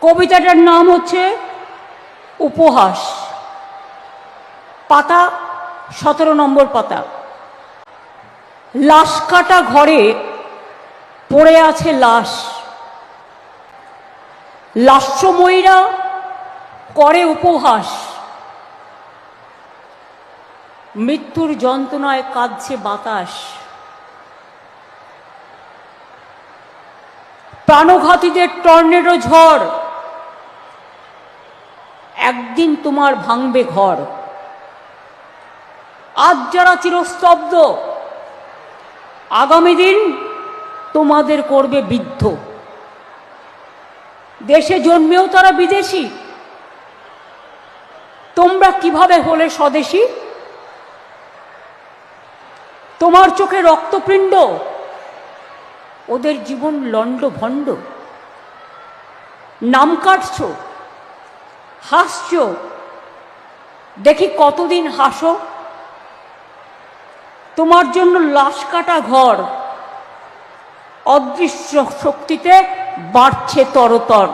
কবিতাটার নাম হচ্ছে উপহাস। পাতা 17 নম্বর পাতা। লাশ কাটা ঘরে পড়ে আছে লাশ, লাস্যময়ীরা করে উপহাস। মৃত্যুর যন্ত্রণায় কাঁদছে বাতাস। প্রাণঘাতীদের টর্নেডো ঝড় একদিন তোমার ভাঙবে ঘর। আজ যারা চিরস্তব্ধ, আগামী দিন তোমাদের করবে বিদ্ধ। দেশে জন্মেও তারা বিদেশি, তোমরা কিভাবে হলে স্বদেশী? তোমার চোখে রক্তপিণ্ড, ওদের জীবন লণ্ডভণ্ড। নাম কাটছ, হাসছ, দেখি কতদিন হাসো। তোমার জন্য লাশ কাটা ঘর অদৃশ্য শক্তিতে বাড়ছে তরতর।